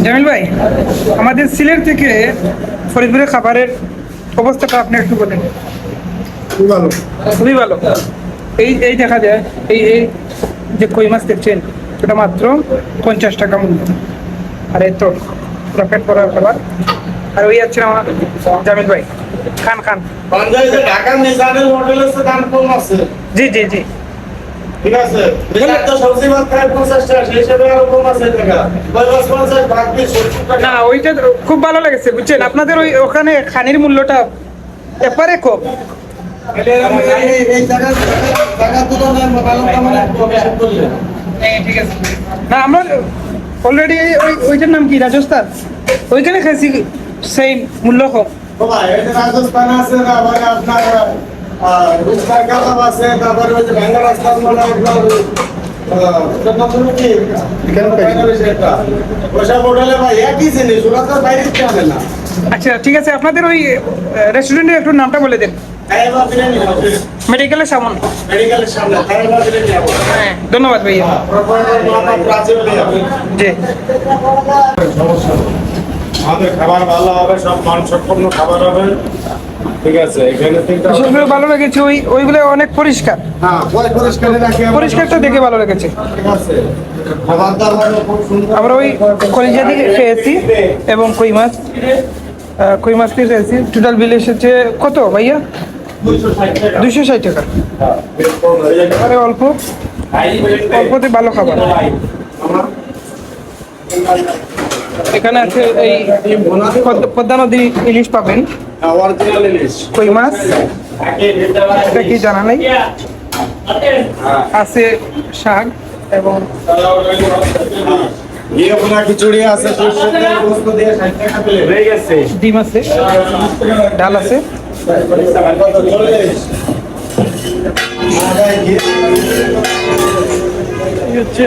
জামিল ভাই, আমাদের সিলেট থেকে ফরিদপুরের খাবারের অবস্থাটা আপনি একটু বলেন। খুব ভালো। খুবই ভালো। এই এই দেখা যায় এই এই যে কই মাছ দেখছেন, এটা মাত্র 50 টাকা মূল্য। আর এই তো রকেট করার খাবার। আর ওই আছে আমার জামিল ভাই, খান খান। ঢাকা মিজানের হোটেলের দাম কম আছে। জি জি জি, ঠিক আছে, তো সবজি ভাত খায় 50 টাকা, সেই হিসেবে আরো কম আছে টাকা। 50 ভাগ দিয়ে 70 টাকা। না ওইটা তো খুব ভালো লেগেছে বুঝছেন, আপনাদের ওই ওখানে খানির মূল্যটা এপারে কম। এই জায়গা তুলনায় ভালো কামানো করলে। ঠিক আছে। না আমরা অলরেডি ওইটার নাম কি রাজস্থান, ওইখানে খাইছি, সেই মূল্য কম। বাবা, এই যে রাজস্থান আছে, তারপরে আপনার রূপসার কাবাব আছে, তারপরে ওই যে ভাঙ্গা রাস্তা মানে আপনার আচ্ছা ঠিক আছে, আপনাদের ওই রেস্টুরেন্টের একটু নামটা বলে দেন। মেডিকেলের সামনে। হ্যাঁ ধন্যবাদ ভাইয়া। জি, আমাদের খাবার ভালো হবে, সব মানসম্পন্ন খাবার হবে। ঠিক আছে, এখানে সেগুলো ভালো লেগেছে, ওইগুলো অনেক পরিষ্কার। হ্যাঁ, পরিষ্কার রাখি। পরিষ্কারটা দেখে ভালো লেগেছে। ঠিক আছে, খাবার দাবার খুব সুন্দর। আমরা ওই কলিজা দিয়ে খেয়েছি এবং কই মাছ দিয়ে খেয়েছি। টোটাল বিল এসেছে কত ভাইয়া? 260 টাকা। আরে অল্পতে ভালো খাবার। এখানে আছে এই পদ্মা নদী ইলিশ পাবেন, অরিজিনাল ইলিশ, কই মাছ, এটা কি জানা নেই। আছে শাক এবং খিচুড়ি আছে, হয়ে গেছে। ডিম আছে, ডাল আছে। এই হচ্ছে